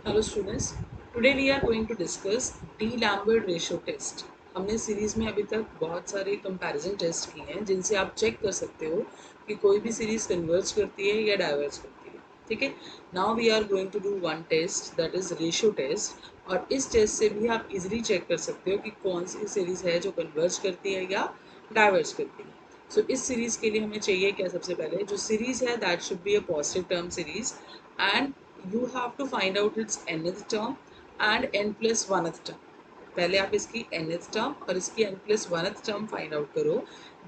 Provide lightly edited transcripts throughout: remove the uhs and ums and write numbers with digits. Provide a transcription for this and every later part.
Hello students, today we are going to discuss D-Lambert ratio test. हमने series में अभी तक बहुत सारे कंपैरिजन टेस्ट किए हैं जिनसे आप चेक कर सकते हो कि कोई भी सीरीज कन्वर्ज करती है या डाइवर्ज करती है. ठीक है, now we are going to do one test that is ratio test. और इस टेस्ट से भी आप इजीली चेक कर सकते हो कि कौन सी सीरीज है जो कन्वर्ज करती है या डाइवर्ज करती है. सो इस सीरीज के लिए हमें चाहिए क्या? सबसे पहले जो सीरीज है that should be a positive term series and you have to find out its nth term and n plus 1th term. पहले आप इसकी nth term और इसकी n plus 1th term find out करो.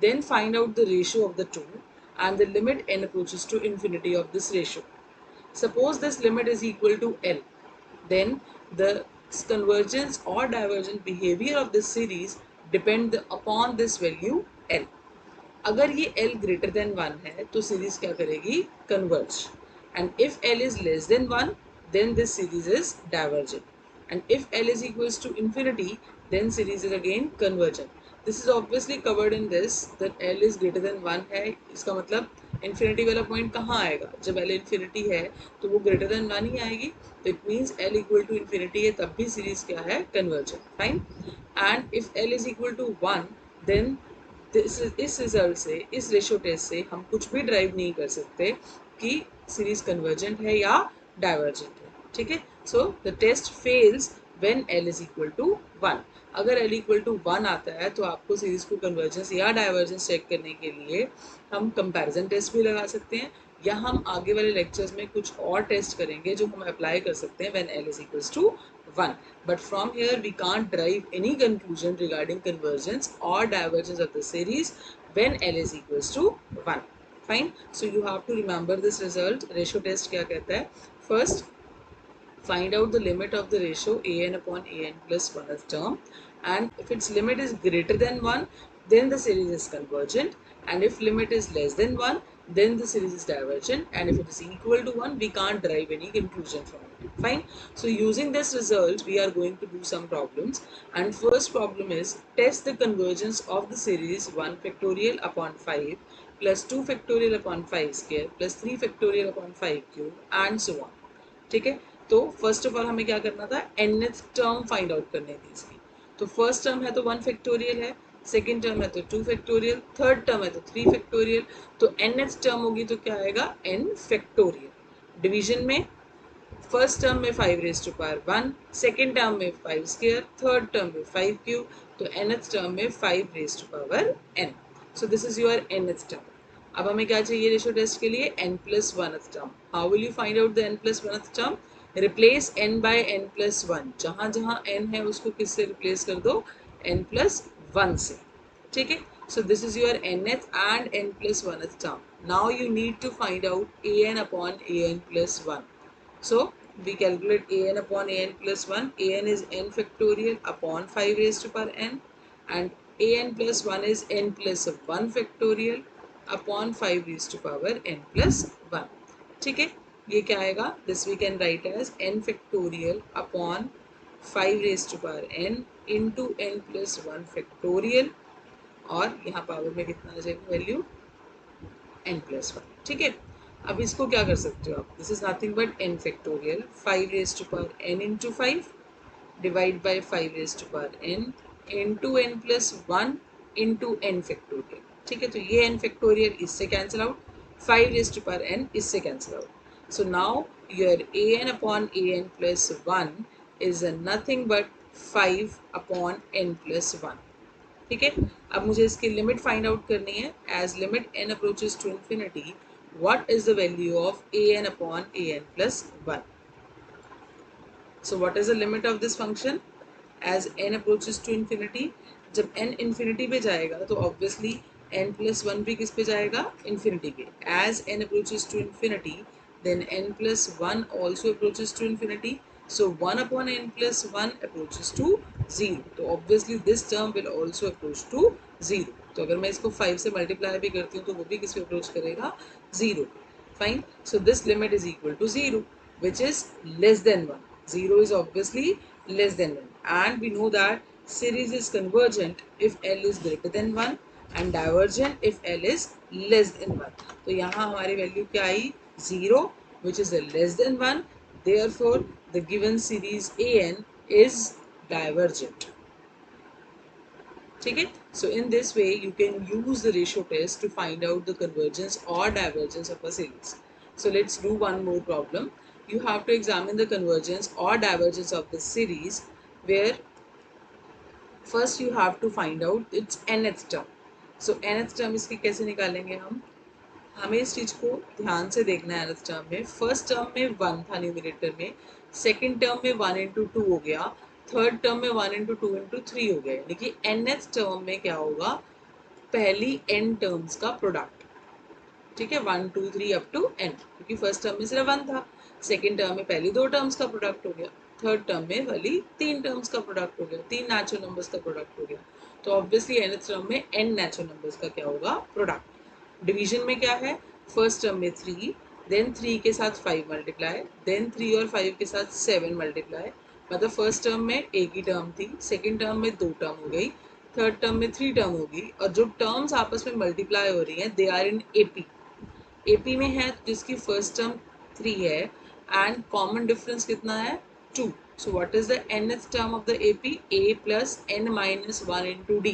Then find out the ratio of the two and the limit n approaches to infinity of this ratio. Suppose this limit is equal to L, then the convergence or divergent behavior of this series depend upon this value L. अगर ये L greater than 1 है तो series क्या करेगी? Converge. And if L is less than 1 then this series is divergent, and if L is equals to infinity then series is again convergent. This is obviously covered in this that L is greater than 1 है. इसका मतलब infinity वाला point कहाँ आएगा? जब L infinity है तो वो greater than 1 ही आएगी. तो it means L equal to infinity है तब भी सीरीज क्या है? convergent. Fine. And if L is equal to 1 then इस रिजल्ट से, इस रेशियो टेस्ट से हम कुछ भी ड्राइव नहीं कर सकते कि सीरीज कन्वर्जेंट है या डाइवर्जेंट है. ठीक है, so the test fails when L is equal to 1. अगर L इक्वल टू 1 आता है तो आपको सीरीज को कन्वर्जेंस या डाइवर्जेंस चेक करने के लिए हम कंपैरिजन टेस्ट भी लगा सकते हैं, या हम आगे वाले लेक्चर्स में कुछ और टेस्ट करेंगे जो हम अप्लाई कर सकते हैं when L is equals to 1. But from here we can't derive any conclusion regarding convergence or divergence of the series when L is equals to 1. Fine. So you have to remember this result. Ratio test क्या कहता है? First, find out the limit of the ratio an upon an plus 1th term, and if its limit is greater than 1 then the series is convergent, and if limit is less than 1 then the series is divergent, and if it is equal to 1 we can't derive any conclusion from it. Fine. So using this result we are going to do some problems, and first problem is test the convergence of the series 1 factorial upon 5 plus 2 factorial upon 5 square plus 3 factorial upon 5 cube and so on. ठीक है, तो first of all हमें क्या करना था? nth term find out करनी थी इसकी. तो फर्स्ट टर्म है तो 1 फैक्टोरियल है, सेकेंड टर्म है तो 2 फैक्टोरियल, थर्ड टर्म है तो 3 फैक्टोरियल. तो nth टर्म होगी तो क्या आएगा? n factorial. डिवीजन में फर्स्ट टर्म में 5 raise to power 1, second term में 5 स्क्वायर, थर्ड टर्म में 5 क्यूब, तो nth टर्म में 5 raise to power n. So this is your nth term. अब हमें क्या चाहिए रेशियो टेस्ट के लिए? n plus 1th term. How will you find out the n plus 1th term? Replace n by n plus 1. जहाँ जहाँ n है उसको किससे रिप्लेस कर दो? n plus 1 से. ठीक है, so this is your nth and n plus 1th term. Now you need to find out an upon an plus 1. So we calculate an upon an plus 1. An is n factorial upon 5 raised to power n, and an plus 1 is n plus 1 factorial upon 5 raised to power n plus 1. ठीक है, ये क्या आएगा? This we can write as n factorial upon 5 raised to power n into n plus 1 factorial, और यहाँ power में कितना आ जाएगा वैल्यू? n plus 1. ठीक है, अब इसको क्या कर सकते हो आप? This is nothing but n factorial 5 raise to power n into 5 divide by 5 raise to power n into n plus 1 into n factorial. ठीक है, तो ये n फैक्टोरियल इससे cancel out, 5 raise to power n इससे cancel out. So now your an upon an plus 1 is nothing but 5 upon n plus 1. ठीक है, अब मुझे इसकी लिमिट फाइंड आउट करनी है. As limit n approaches to infinity, what is the value of an upon an plus 1? So what is the limit of this function as n approaches to infinity? जब n infinity पे जाएगा तो obviously n plus 1 भी किस पे जाएगा? Infinity पे. As n approaches to infinity then n plus 1 also approaches to infinity, so 1 upon n plus 1 approaches to 0. तो obviously this term will also approach to 0. तो अगर मैं इसको 5 से मल्टीप्लाई भी करती हूँ तो वो भी किस पे अप्रोच करेगा? 0. Fine. So this limit is equal to 0 which is less than 1. 0 is obviously less than 1, and we know that series is convergent if L is greater than 1 and divergent if L is less than 1. तो यहाँ हमारी value क्या आई? 0, which is less than 1. Therefore the given series an is divergent. ठीक है? So in this way you can use the ratio test to find out the convergence or divergence of a series. So let's do one more problem. You have to examine the convergence or divergence of the series where first you have to find out its nth term. So nth term इसकी कैसे निकालेंगे हम? हमें इस चीज को ध्यान से देखना है nth टर्म में. फर्स्ट टर्म में 1 था न्यूमरेटर में, सेकंड टर्म में 1 इंटू 2 हो गया, थर्ड टर्म में 1 इंटू 2 इंटू 3 हो गया. यानी कि nth टर्म में क्या होगा? पहली n टर्म्स का प्रोडक्ट. ठीक है, 1 2 3 अप टू n, क्योंकि फर्स्ट टर्म में सिर्फ 1 था, सेकंड टर्म में पहली दो टर्म्स का प्रोडक्ट हो गया, थर्ड टर्म में वाली तीन टर्म्स का प्रोडक्ट हो गया, तीन नेचुरल नंबर्स का प्रोडक्ट हो गया. तो ऑब्वियसली nth टर्म में n नेचुरल नंबर्स का क्या होगा? प्रोडक्ट. डिवीजन में क्या है? फर्स्ट टर्म में 3, देन 3 के साथ 5 मल्टीप्लाई, देन 3 और 5 के साथ 7 मल्टीप्लाई. मतलब फर्स्ट टर्म में एक ही टर्म थी, सेकंड टर्म में दो टर्म हो गई, थर्ड टर्म में 3 टर्म होगी, और जो टर्म्स आपस में मल्टीप्लाई हो रही हैं they are in AP. AP में है जिसकी फर्स्ट टर्म 3 है एंड कॉमन डिफरेंस कितना है? 2. So what is the nth term of the AP? A plus n minus 1 into D.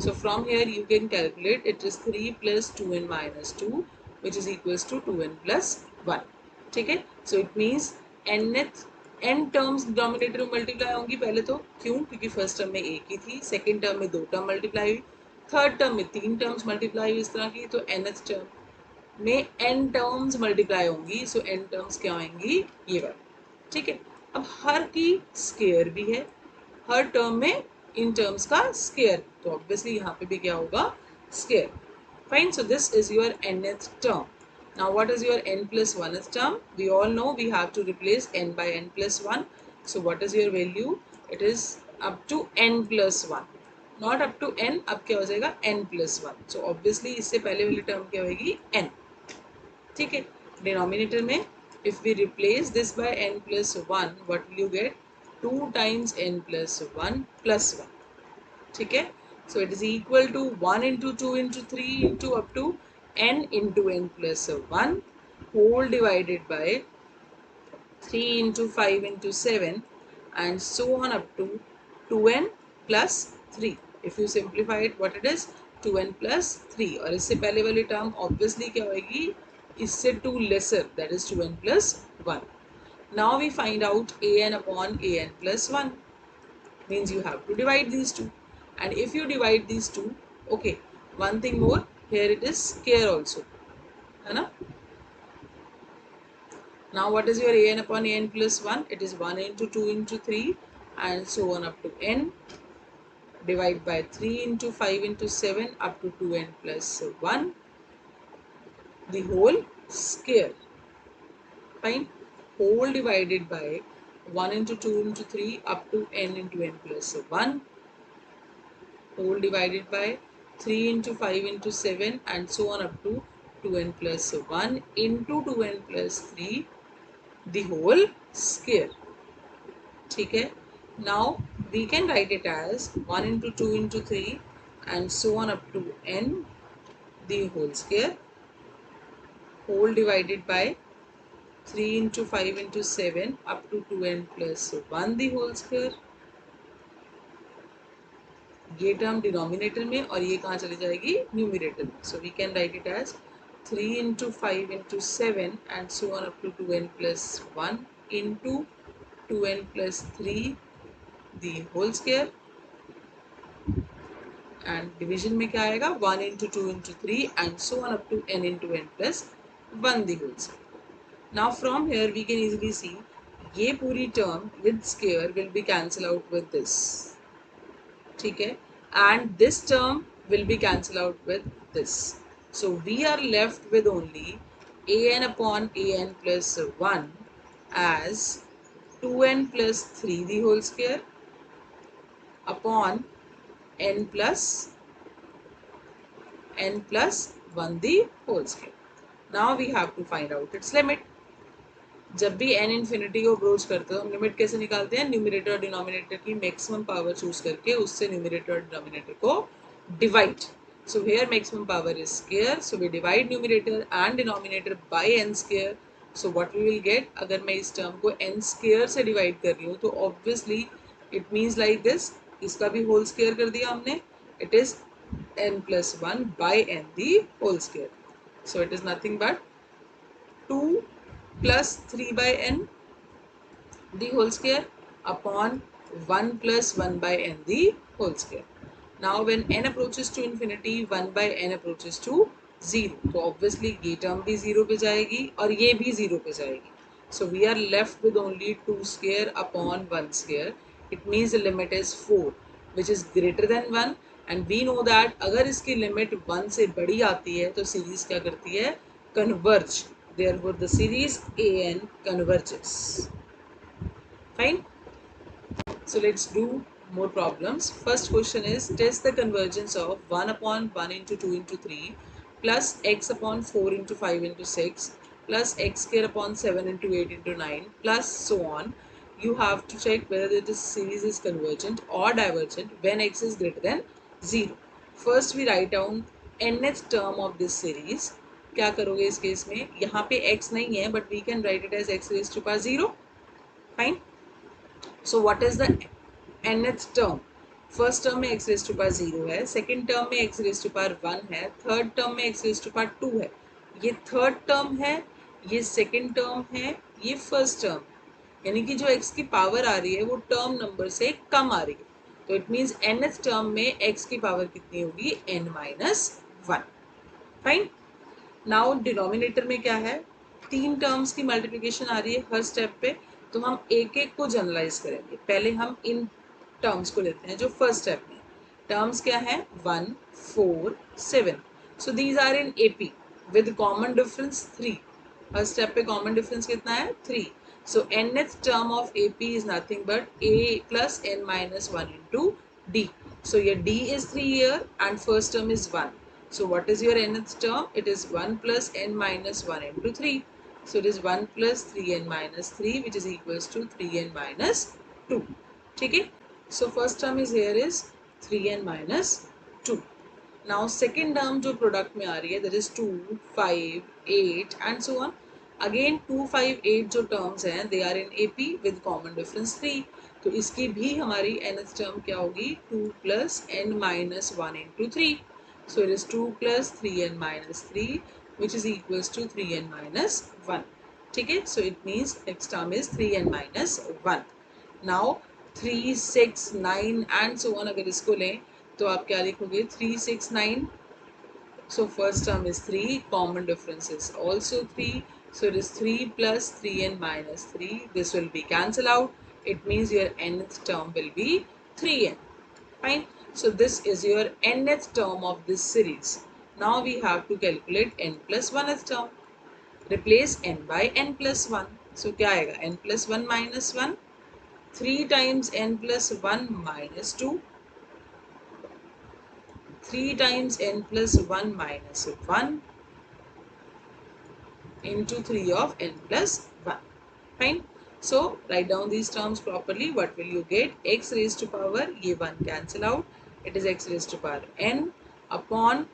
So from here you can calculate it is 3 plus 2n minus 2 which is equals to 2n plus 1. ठीक है? So it means nth n terms denominator में multiply होंगी पहले तो. क्यों? क्योंकि first term में एक ही थी, सेकेंड टर्म में दो टर्म मल्टीप्लाई हुई, थर्ड टर्म में तीन टर्म्स मल्टीप्लाई हुई इस तरह की. तो nth टर्म में n टर्म्स मल्टीप्लाई होंगी, सो n टर्म्स क्या आएंगी? ये वाली. ठीक है? अब हर की स्केयर भी है, हर टर्म में इन टर्म्स का स्केयर, तो ऑब्वियसली यहाँ पे भी क्या होगा? Square. Fine. So this is your nth term. Now what is your n plus 1th term? We all know we have to replace n by n plus 1. So what is your value? It is up to n plus 1. Not up to n, अब क्या हो जाएगा? n plus 1. So obviously इससे पहले वाली term क्या होगी? n. ठीक है? डिनोमिनेटर में if we replace this by n plus 1, what will you get? 2 times n plus 1 plus 1. ठीक है? So it is equal to 1 into 2 into 3 into up to n into n plus 1 whole divided by 3 into 5 into 7 and so on up to 2n plus 3. If you simplify it, what it is? 2n plus 3. और इससे पहले वाली term obviously क्या होगी? इससे 2 lesser, that is 2n plus 1. Now we find out an upon an plus 1. Means you have to divide these two. And if you divide these two, okay, one thing more, here it is square also. है ना? Now what is your an upon an plus 1? It is 1 into 2 into 3 and so on up to n. Divide by 3 into 5 into 7 up to 2n plus 1. The whole square. Fine. Whole divided by 1 into 2 into 3 up to n into n plus 1. Whole divided by 3 into 5 into 7 and so on up to 2n plus 1 into 2n plus 3. The whole square. ठीक है? Now we can write it as 1 into 2 into 3 and so on up to n the whole square, whole divided by 3 into 5 into 7 up to 2n plus 1 the whole square. ये term denominator में और ये कहाँ चली जाएगी? Numerator में. So we can write it as 3 into 5 into 7 and so on up to 2n plus 1 into 2n plus 3 the whole square. And division में क्या आएगा? 1 into 2 into 3 and so on up to n into n plus 1 the whole square. Now from here we can easily see ये पूरी term with square will be cancel out with this. ठीक है? And this term will be cancel out with this. So we are left with only an upon an plus 1 as 2n plus 3 the whole square upon n plus 1 the whole square. Now we have to find out its limit. जब भी n infinity को approach करते हो हम limit कैसे निकालते हैं? Numerator और डिनोमिनेटर की मैक्सिमम पावर चूज करके उससे न्यूमरेटर और डिनोमिनेटर को divide. So here maximum power is square, so we divide numerator and denominator by n square. So what we will get, अगर मैं इस टर्म को n स्क्वायर से डिवाइड कर रही हूँ तो obviously it means like this, इसका भी होल स्क्वायर कर दिया हमने, it is n plus 1 by n the whole square. So it is nothing but 2 plus 3 by n the whole square upon 1 plus 1 by n the whole square. Now when n approaches to infinity, 1 by n approaches to 0, तो obviously ये term भी 0 पे जाएगी और ये भी 0 पे जाएगी. So we are left with only 2 square upon 1 square. It means the limit is 4 which is greater than 1, and we know that अगर इसकी limit 1 से बड़ी आती है तो series क्या करती है, converge. Therefore the series an converges. Fine. So let's do more problems. First question is, test the convergence of 1 upon 1 into 2 into 3 plus x upon 4 into 5 into 6 plus x square upon 7 into 8 into 9 plus so on. You have to check whether this series is convergent or divergent when x is greater than 0. First we write down nth term of this series. क्या करोगे इस case में, यहाँ पे x नहीं है but we can write it as x raised to power 0. Fine. So what is the nth term? First term में x raise to power 0 है, सेकेंड टर्म में x रेज टू पावर 1 है, third term में x raise to power 2 है. ये third term है, ये second term है, ये फर्स्ट टर्म, यानी कि जो x की पावर आ रही है वो टर्म नंबर से कम आ रही है. तो इट मीन्स nth टर्म में x की पावर कितनी होगी, n minus 1. Fine. Now denominator में क्या है, तीन टर्म्स की मल्टीप्लिकेशन आ रही है हर स्टेप पे, तो हम एक एक को जनरलाइज करेंगे. पहले हम इन टर्म्स को लेते हैं जो फर्स्ट स्टेप में. टर्म्स क्या है, 1 4 7. So these are in AP with common difference 3. हर स्टेप पे कॉमन डिफरेंस कितना है, 3. So nth term of AP is nothing but a plus n minus 1 into d. So your d is 3 here and first term is 1. So what is your nth term? It is 1 plus n minus 1 into 3. So it is 1 plus 3n minus 3 which is equals to 3n minus 2. ठीक है. So first term is here is 3n minus 2. Now second term जो product में आ रही है that is 2, 5, 8 and so on. Again 2, 5, 8 जो terms हैं they are in AP with common difference 3. तो इसकी भी हमारी nth term क्या होगी, 2 plus n minus 1 into 3. So it is 2 plus 3n minus 3 which is equals to 3n minus 1. ठीक है. So it means next term is 3n minus 1. Now 3, 6, 9 and so on अगर इसको लें तो आप क्या लिखोगे, 3, 6, 9. So first term is 3, common difference is also 3. So it is 3 plus 3n minus 3. This will be cancel out. It means your nth term will be 3n. Fine. So this is your nth term of this series. Now we have to calculate n plus 1th term. Replace n by n plus 1. So क्या आएगा, n plus 1 minus 1. 3 times n plus 1 minus 2. 3 times n plus 1 minus 1 into 3 of n plus 1. Fine. So write down these terms properly. What will you get? X raised to power, ये 1 cancel out. It is x raised to power n upon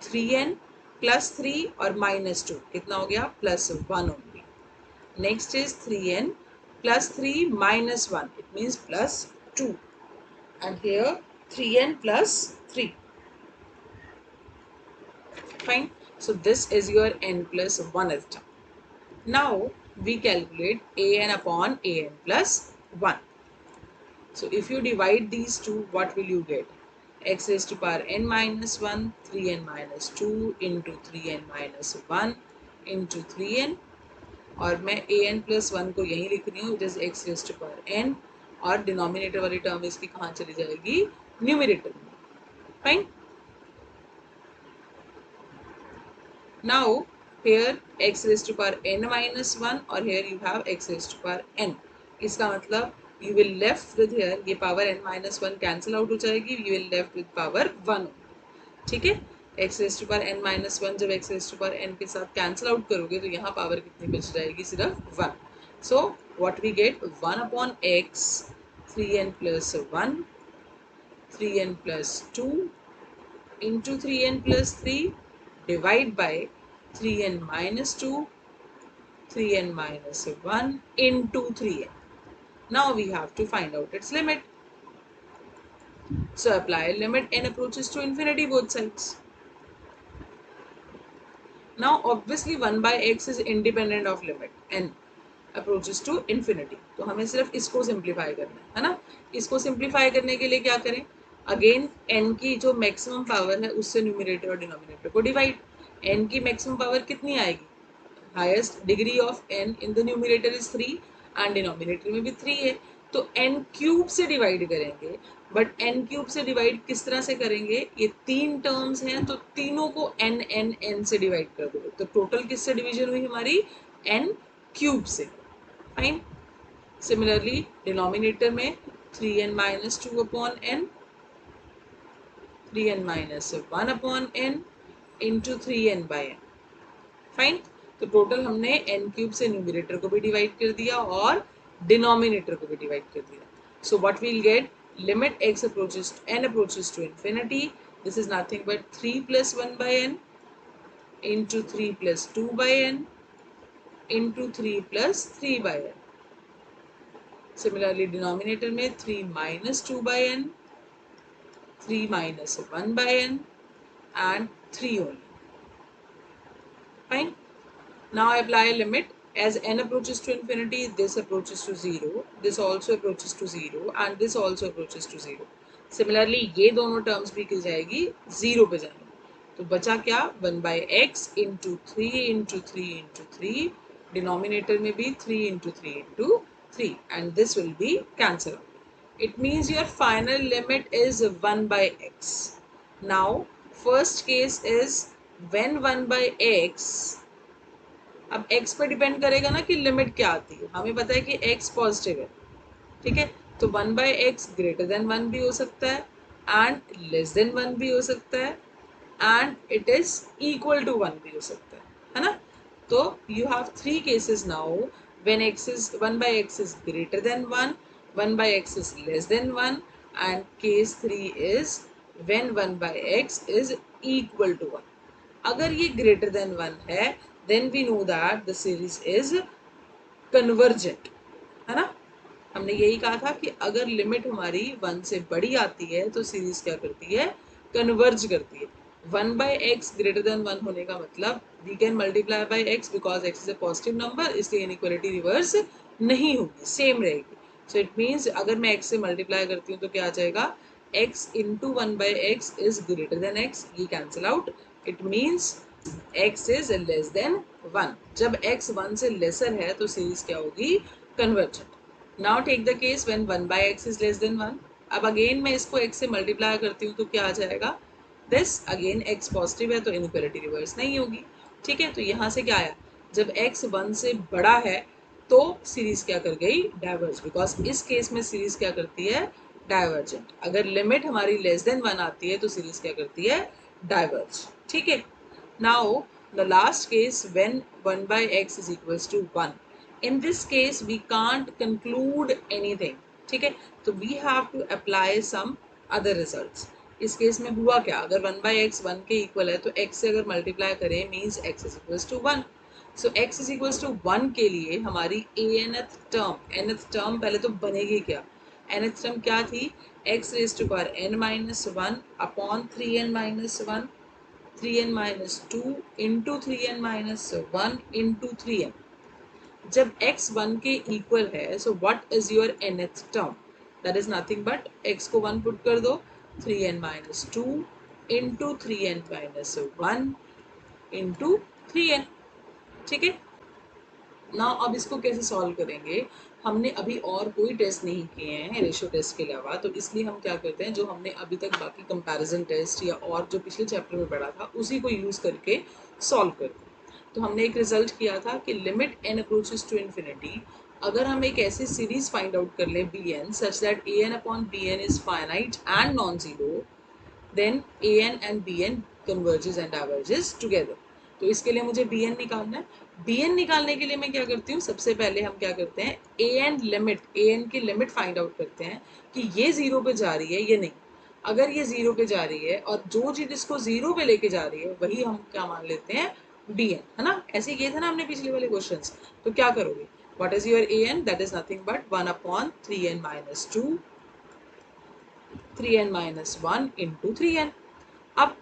3n plus 3 और minus 2. कितना हो गया? Plus 1 only. Next is 3n plus 3 minus 1. It means plus 2. And here 3n plus 3. Fine. So this is your n plus 1th term. Now we calculate an upon an plus 1. So if you divide these two, what will you get? X raised to power n minus 1, 3n minus 2 into 3n minus 1 into 3n. और मैं an plus 1 को यहीं लिख रही हूँ, it is x raised to power n, और denominator वाली term इसकी कहाँ चली जाएगी, न्यूमरेटर में. Fine. Now here x raised to power n minus 1 और here you have x raised to power n. इसका मतलब you will left with here, ये power n minus 1 cancel out हो जाएगी, you will left with power 1. ठीक है. x raised to power n minus 1 जब x raised to power n के साथ cancel out करोगे तो यहाँ power कितनी बच जाएगी, सिर्फ 1. So what we get, 1 upon x, 3n plus 1, 3n plus 2 into 3n plus 3 divide by 3n minus 2 3n minus 1 into 3n. Now we have to find out its limit. So apply limit n approaches to infinity both sides. Now obviously 1 by x is independent of limit n approaches to infinity. तो हमें सिर्फ इसको simplify करना है ना. इसको simplify करने के लिए क्या करें, अगेन n की जो मैक्सिमम पावर है उससे न्यूमरेटर और डिनोमिनेटर को डिवाइड. n की मैक्सिमम पावर कितनी आएगी, highest degree of n in the numerator is 3 and denominator में भी 3 है. तो n क्यूब से डिवाइड करेंगे, बट n क्यूब से डिवाइड किस तरह से करेंगे, ये तीन टर्म्स हैं तो तीनों को n n n से डिवाइड कर दो. तो टोटल किससे डिवीजन हुई हमारी, n क्यूब से. फाइन. सिमिलरली डिनोमिनेटर में 3n minus 2 upon n, 3n minus 1 upon n into 3n by n. Fine. तो टोटल हमने n क्यूब से न्यूमरेटर को भी डिवाइड कर दिया और डिनोमिनेटर को भी डिवाइड कर दिया. सो व्हाट वील गेट, लिमिट x approaches n approaches to infinity, this is nothing but 3 plus 1 by n into 3 plus 2 by n into 3 plus 3 by n. Similarly denominator में 3 minus 2 by n, 3 minus 1 by n and 3 only. Fine. Now I apply a limit. As n approaches to infinity, this approaches to 0, this also approaches to 0 and this also approaches to 0. Similarly ये दोनों terms भी की जाएगी 0 पे जाएंगी. तो बचा क्या, 1 by x into 3 into 3 into 3, denominator में भी 3 into 3 into 3 and this will be cancelled. It means your final limit is 1 by x. Now first case is when 1 by x, अब x पे डिपेंड करेगा ना कि लिमिट क्या आती है. हमें पता है कि x पॉजिटिव है, ठीक है. तो 1 बाई एक्स ग्रेटर देन 1 भी हो सकता है एंड लेस देन 1 भी हो सकता है and it is equal to 1 भी हो सकता है ना. तो you have 3 cases now when x is 1 by x is greater than 1, 1 by x is less than 1 and case 3 is when 1 by x is equal to 1. अगर ये greater than 1 है then we know that the series is convergent, है ना. हमने यही कहा था कि अगर लिमिट हमारी 1 से बड़ी आती है तो सीरीज क्या करती है, कन्वर्ज करती है. 1 बाई एक्स ग्रेटर देन 1 होने का मतलब we can multiply by x because x is a positive number, इसलिए इनइक्वालिटी रिवर्स नहीं होगी, सेम रहेगी. सो इट मीन्स अगर मैं एक्स से मल्टीप्लाई करती हूँ तो क्या आ जाएगा, x into 1 by x is greater than x, ये cancel out. It means x is less than 1. जब x 1 से लेसर है तो सीरीज क्या होगी, convergent. Now take the case when 1 by x is less than 1. अब अगेन मैं इसको x से मल्टीप्लाई करती हूँ तो क्या आ जाएगा, दिस अगेन x पॉजिटिव है तो इनइक्वालिटी रिवर्स नहीं होगी, ठीक है. तो यहाँ से क्या आया, जब x 1 से बड़ा है तो सीरीज क्या कर गई, डाइवर्ज, बिकॉज इस केस में सीरीज क्या करती है, डाइवर्जेंट. अगर लिमिट हमारी लेस देन 1 आती है तो सीरीज क्या करती है, डाइवर्ज, ठीक है. Now the last case when 1 by x is equals to 1. In this case we can't conclude anything, ठीक है. तो we have to apply some other results. इस केस में हुआ क्या, अगर 1 by x 1 के इक्वल है तो x से अगर मल्टीप्लाई करें means x is equals to 1. So x is equals to 1 के लिए हमारी nth टर्म पहले तो बनेगी क्या, nth टर्म क्या थी, x raised to power n minus 1 upon 3n minus 1, 3n minus 2 into 3n minus 1 into 3n. जब x 1 के इक्वल है सो what is your nth term, that is nothing but x को 1 पुट कर दो, 3n minus 2 into 3n minus 1 into 3n, ठीक है. ना अब इसको कैसे सॉल्व करेंगे, हमने अभी और कोई टेस्ट नहीं किए हैं रेशियो टेस्ट के अलावा, तो इसलिए हम क्या करते हैं, जो हमने अभी तक बाकी कंपैरिजन टेस्ट या और जो पिछले चैप्टर में पढ़ा था उसी को यूज़ करके सॉल्व करते हैं. तो हमने एक रिजल्ट किया था कि limit n approaches to infinity, अगर हम एक ऐसी सीरीज फाइंड आउट कर लें B N such that A N upon B N is finite and non zero, then A N and B N converges and diverges together. तो इसके लिए मुझे बी एन निकालना है. बी एन निकालने के लिए मैं क्या करती हूँ, सबसे पहले हम क्या करते हैं, A N limit, A n की लिमिट फाइंड आउट करते हैं कि ये जीरो पे जा रही है ये नहीं. अगर ये जीरो पे जा रही है और जो चीज इसको जीरो पे लेके जा रही है वही हम क्या मान लेते हैं, dn, है ना, ऐसे ही किए थे ना हमने पिछले वाले क्वेश्चंस। तो क्या करोगे, what is your an, that is nothing but 1/3n-2, 3n-1 into 3n। अब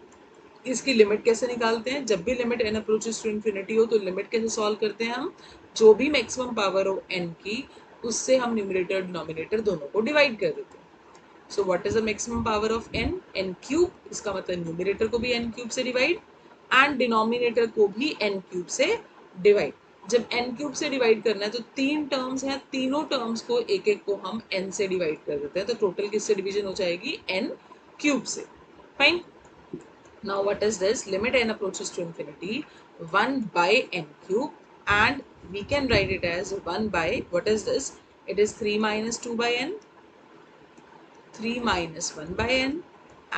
इसकी लिमिट कैसे निकालते हैं, जब भी limit n approaches to infinity हो तो लिमिट कैसे सॉल्व करते हैं हम, जो भी मैक्सिमम पावर हो n की उससे हम न्यूमरेटर डिनोमिनेटर दोनों को डिवाइड कर देते हैं। सो what is the maximum power of n, n cube, इसका मतलब न्यूमरेटर को भी n क्यूब से डिवाइड एंड डिनोमिनेटर को भी n क्यूब से डिवाइड। जब n क्यूब से डिवाइड करना है तो तीन टर्म्स हैं, तीनों टर्म्स को एक एक को हम n से डिवाइड कर देते हैं, तो टोटल किससे डिवीजन हो जाएगी, n क्यूब से। Fine, now what is this, limit n approaches to infinity 1 by n cube and we can write it as 1 by, what is this, it is 3 minus 2 by n, 3 minus 1 by n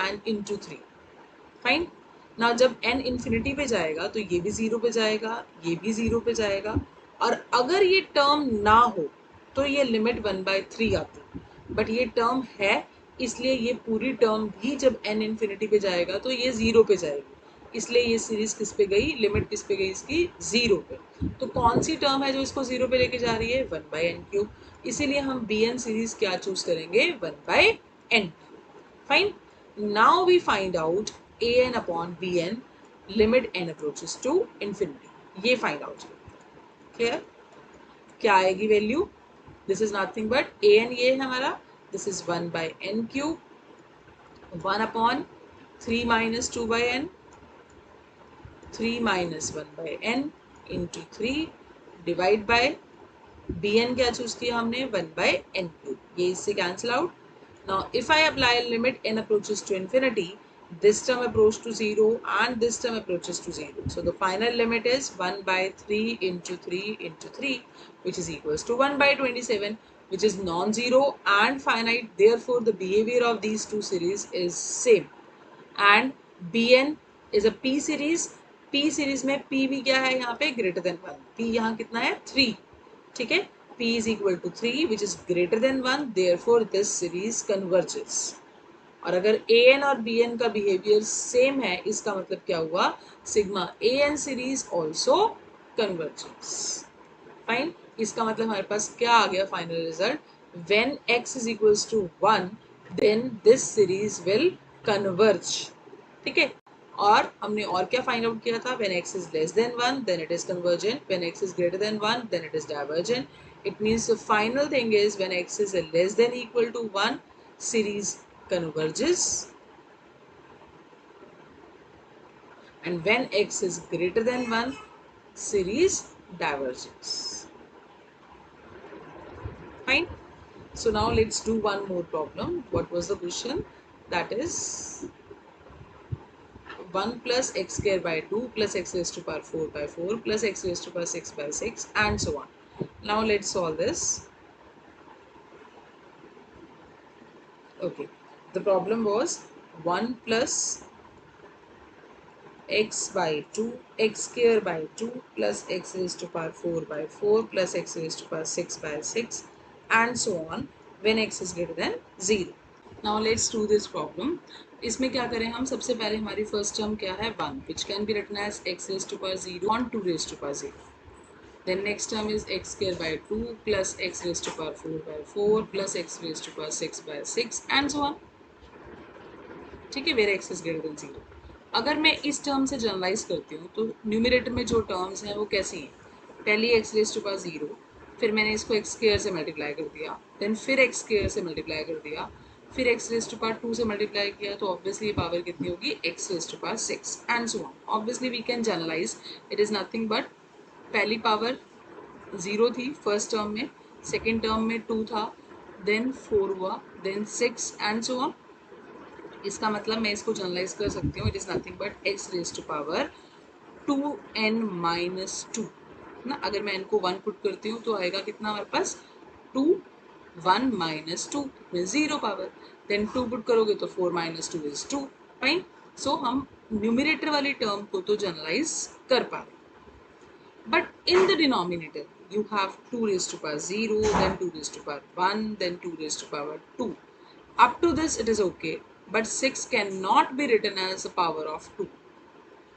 and into 3। Fine, ना जब n infinity पे जाएगा तो ये भी zero पे जाएगा, ये भी जीरो पे जाएगा, और अगर ये टर्म ना हो तो ये लिमिट 1/3 आती, बट ये टर्म है इसलिए ये पूरी टर्म भी जब n इंफिनिटी पे जाएगा तो ये जीरो पे जाएगी, इसलिए ये सीरीज किस पे गई, लिमिट किस पे गई इसकी, जीरो पे। तो कौन सी टर्म है जो इसको जीरो पे लेके जा रही है, 1/n³, इसीलिए हम bn सीरीज क्या चूज करेंगे, 1/n। Fine, now we find out an upon bn limit n approaches to infinity, ये फाइंड आउट क्लियर, क्या आएगी value, this is nothing but an ये है हमारा, this is 1/n³, 1/3 - 2/n, 3 - 1/n into 3 divide by bn क्या choose किया हमने, 1/n³, ये इससे cancel out. Now, if I apply limit n approaches to infinity, this term approaches to 0 and this term approaches to 0. So, the final limit is 1/3 into 3 into 3, which is equals to 1/27, which is non-zero and finite. Therefore, the behavior of these two series is same. And Bn is a P series. P series में P भी क्या है यहाँ पे, greater than 1. P यहाँ कितना है, 3. ठीक है, P is equal to 3 which is greater than 1, therefore this series converges। और अगर an और bn का बिहेवियर सेम है इसका मतलब क्या हुआ, sigma an series also convergence. Fine, इसका मतलब हमारे पास क्या आ गया final result, when x is equals to 1 then this series will converge. ठीक है, और हमने और क्या फाइंड आउट किया था, when x is less than 1 then it is convergent, when x is greater than 1 then it is divergent. It means the final thing is when x is less than equal to 1 series converges, and when x is greater than 1 series diverges। Fine, so now let's do one more problem. What was the question, that is 1 plus x square by 2 plus x raised to power 4 by 4 plus x raised to power 6 by 6 and so on. Now let's solve this. Okay, the problem was 1 plus x by 2 x square by 2 plus x raised to power 4 by 4 plus x raised to power 6 by 6 and so on when x is greater than 0. Now let's do this problem. इसमें क्या करें हम, सबसे पहले हमारी first term क्या है, 1 which can be written as x raised to power 0 on 2 raised to power 0. Then next term is x square by 2 plus x raised to power 4 by 4 plus x raised to power 6 by 6 and so on. ठीक है, where x is greater than 0. अगर मैं इस term से generalise करती हूँ तो numerator में जो टर्म्स हैं वो कैसी हैं, पहली x रेज टू पावर 0, फिर मैंने इसको x स्क्वायर से मल्टीप्लाई कर दिया, देन फिर x स्क्वायर से मल्टीप्लाई कर दिया, फिर x रेज टू पावर 2 से मल्टीप्लाई किया, तो ऑब्वियसली पावर कितनी होगी, x raise to power 6 and so on. Obviously we can generalize, it is nothing but पहली पावर 0 थी फर्स्ट टर्म में, सेकेंड टर्म में 2 था, देन 4 हुआ, देन 6 एंड सो ऑन। इसका मतलब मैं इसको जनरलाइज कर सकती हूँ, it is nothing but x raise to power 2n-2 ना, अगर मैं n को 1 पुट करती हूँ तो आएगा कितना हमारे पास, 2 1 - 2 में 0 पावर, देन 2 पुट करोगे तो 4 - 2 इज 2। फाइन, सो हम न्यूमरेटर वाली टर्म को तो जनरलाइज कर पा रहे, but in the denominator you have 2 raised to power 0, then 2 raised to power 1, then 2 raised to power 2. Up to this it is okay, but 6 cannot be written as a power of 2,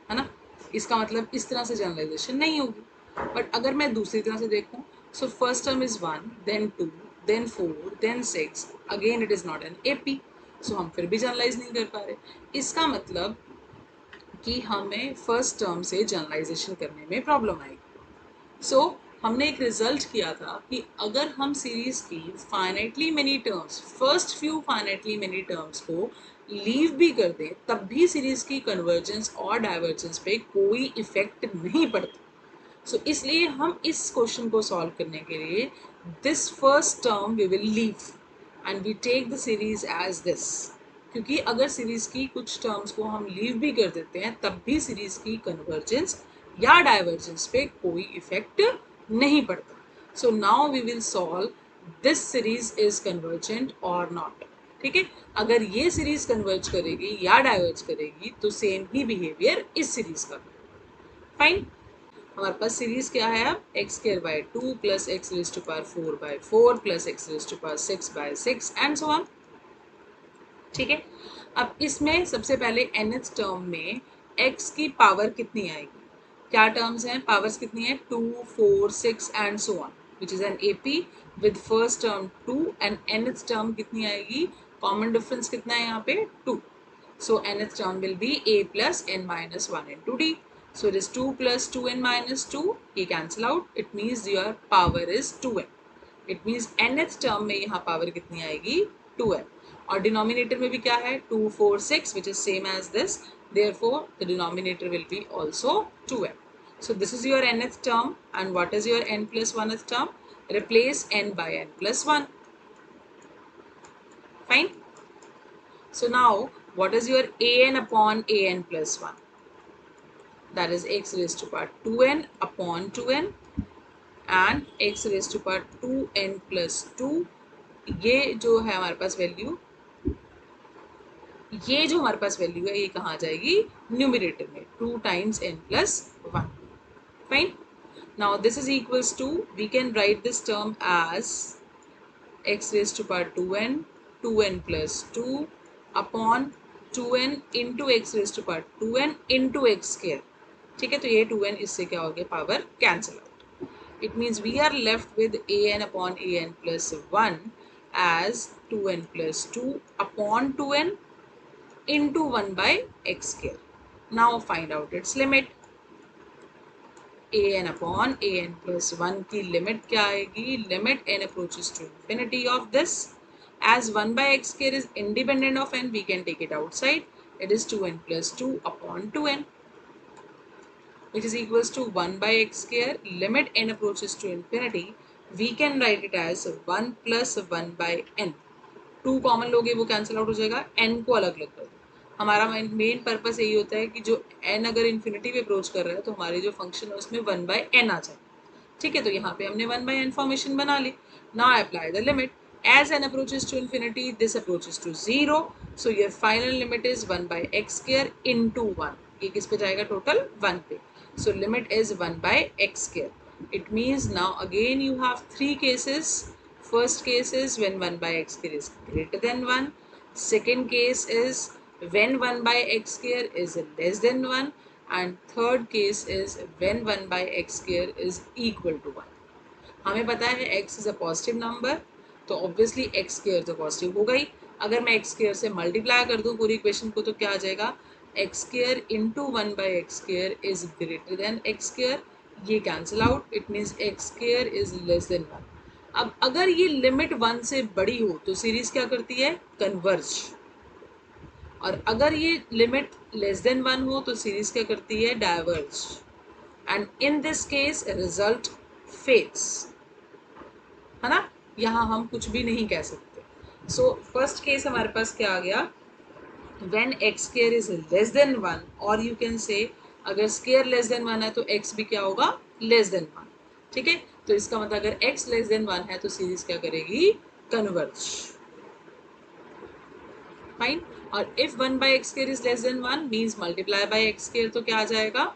है ना। इसका मतलब इस तरह से generalisation नहीं होगी। But अगर मैं दूसरी तरह से देखूँ, so first term is 1, then 2, then 4, then 6, again it is not an AP, सो हम फिर भी जनरलाइज नहीं कर पा रहे। इसका मतलब कि हमें फर्स्ट टर्म से जनरलाइजेशन करने में प्रॉब्लम आएगी। सो हमने एक रिजल्ट किया था कि अगर हम सीरीज की finitely many terms, first few finitely many terms को लीव भी कर दें, तब भी सीरीज की कन्वर्जेंस और डाइवर्जेंस पे कोई इफेक्ट नहीं पड़ता। सो इसलिए हम इस क्वेश्चन को सॉल्व करने के लिए this first term we will leave and we take the series as this, क्योंकि अगर सीरीज की कुछ टर्म्स को हम लीव भी कर देते हैं तब भी सीरीज की कन्वर्जेंस या डाइवर्जेंस पे कोई इफेक्ट नहीं पड़ता। So now we will solve this series is convergent और नॉट। ठीक है, अगर ये सीरीज कन्वर्ज करेगी या डाइवर्ज करेगी तो सेम ही बिहेवियर इस सीरीज का। फाइन, हमारे पास सीरीज क्या है अब, x square by 2 plus x raise to power 4 by 4 plus x raise to power 6 by 6 and so on. ठीक है, अब इसमें सबसे पहले nth टर्म में x की पावर कितनी आएगी, क्या टर्म्स हैं, पावर्स कितनी है, 2, 4, 6 and so on, which is an AP with first term 2 and nth term कितनी आएगी, कॉमन डिफरेंस कितना है यहाँ पे 2, so nth term will be a plus n minus 1 into d, so it is 2 plus 2n minus 2, ये cancel out, it means your power is 2n, it means nth term में यहाँ power कितनी आएगी 2n, और denominator में भी क्या है 2, 4, 6 which is same as this, therefore the denominator will be also 2n. So this is your nth term, and what is your n plus 1th term, replace n by n plus 1. Fine. So now what is your an upon an plus 1, that is x raised to power 2n upon 2n and x raised to power 2n plus 2, ये जो है हमारे पास value, ये जो हमारे पास value है ये कहाँ जाएगी, न्यूमरेटर में 2 times n plus 1. Fine. Now this is equals to, we can write this term as x raised to power 2n, 2n plus 2 upon 2n into x raised to power 2n into x square. ठीक है, तो ये 2n इससे क्या हो गया, power cancel out. It means we are left with an upon an plus 1 as 2n plus 2 upon 2n into 1 by x square. Now find out its limit. an upon an plus 1 की limit क्या आएगी, limit n approaches to infinity of this, as 1 by x square is independent of n, we can take it outside, it is 2n plus 2 upon 2n, which is equals to 1 by x square, limit n approaches to infinity, we can write it as 1 plus 1 by n, 2 common लोगे वो cancel out हो जाएगा, n को अलग अलग कर दो, हमारा मेन पर्पस यही होता है कि जो n अगर इन्फिनिटी पे अप्रोच कर रहा है तो हमारी जो फंक्शन है उसमें 1 बाय n आ जाए. ठीक है, तो यहाँ पे हमने 1 बाय n फॉर्मेशन बना ली. Now apply the limit, as n approaches to infinity this approaches to 0, so your final limit is 1 by x square into 1, ये किस पे जाएगा, टोटल 1 पे, so limit is 1 by x square. It means now again you have 3 cases. First case is when 1 by x square is greater than 1. Second case is when 1 by x square is less than 1. And third case is when 1 by x square is equal to 1. हमें पता है x is a positive number, तो obviously x square तो positive होगा ही. अगर मैं x square से multiply कर दूँ पूरी इक्वेशन को तो क्या आ जाएगा, x square into 1 by x square is greater than x square, ये cancel out, it means x square is less than 1. अब अगर ये लिमिट 1 से बड़ी हो तो सीरीज क्या करती है, कन्वर्ज, और अगर ये लिमिट लेस देन 1 हो तो सीरीज क्या करती है, diverge, and in this case result fails, है ना, यहाँ हम कुछ भी नहीं कह सकते. सो फर्स्ट केस हमारे पास क्या आ गया, when x square is less than 1, और you can say अगर स्केयर लेस देन 1 है तो x भी क्या होगा, लेस देन 1. ठीक है, तो इसका मतलब अगर x लेस देन 1 है तो सीरीज क्या करेगी, कन्वर्ज. फाइन, और if 1 by x square is less than 1 means multiply by x square, तो क्या आ जाएगा,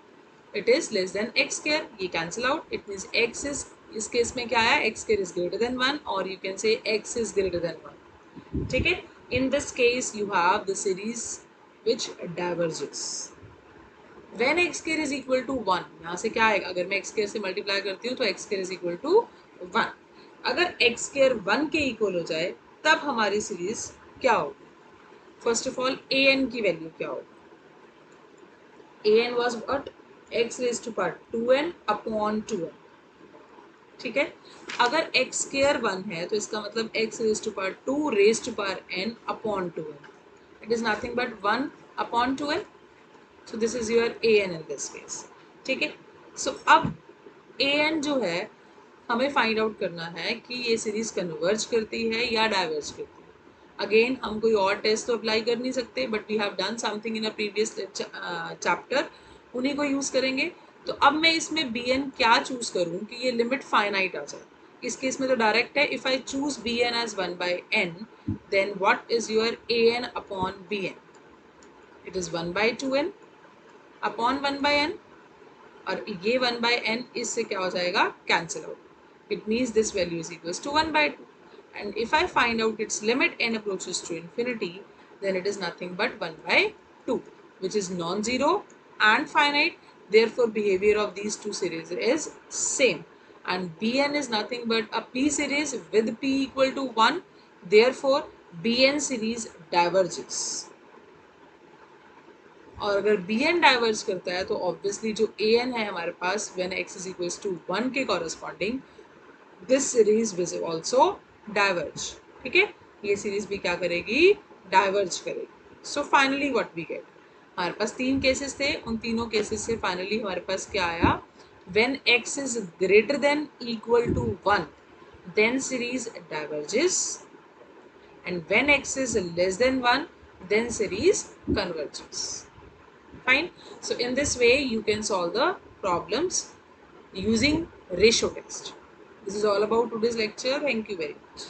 it is less than x square, ये cancel out, it means x is, इस केस में क्या है, x square is greater than 1, और you can say x is greater than 1. ठीक है, in this case you have the series which diverges. When x square is equal to 1, यहाँ से क्या आएगा, अगर मैं एक्स स्क्वायर से मल्टीप्लाई करती हूँ तो x square is equal to 1। अगर एक्स स्क्वायर 1 के इक्वल हो जाए तब हमारी सीरीज क्या होगी? First of all a n की वैल्यू क्या होगी? A n was what? X raise to power 2n upon 2n। ठीक है, अगर एक्स स्क्वायर 1 है तो इसका मतलब x raise to power 2 raise to power n upon 2n, it is nothing but 1 upon 2n। So this is your A N in this case. ठीक है, सो अब ए एन जो है हमें फाइंड आउट करना है कि ये सीरीज कन्वर्ज करती है या डाइवर्ज करती है। अगेन हम कोई और टेस्ट तो अप्लाई कर नहीं सकते, but we have done something in a previous chapter, उन्हीं को यूज करेंगे। तो अब मैं इसमें बी एन क्या चूज करूँ कि ये लिमिट फाइनाइट आ जाए? इस केस में तो डायरेक्ट है, if I choose B N as 1/n then what is your A N upon B N? It is 1/2n upon 1/n, और ये 1/n इससे क्या हो जाएगा? Cancel out. It means this value is equals to 1/2, and if I find out its limit n approaches to infinity, then it is nothing but 1/2, which is non-zero and finite. Therefore behavior of these two series is same, and bn is nothing but a p series with p equal to 1. Therefore bn series diverges, और अगर B N diverge करता है तो obviously जो ए n है हमारे पास when x is equals to 1 के corresponding this series will also diverge. ठीक है, ये सीरीज भी क्या करेगी? डाइवर्ज करेगी। So finally what we get, हमारे पास 3 केसेस थे, उन तीनों केसेस से फाइनली हमारे पास क्या आया? When x is greater than equal to 1 then series diverges, and when x is less than 1 then series converges. Fine. So in this way you can solve the problems using ratio test. This is all about today's lecture. Thank you very much.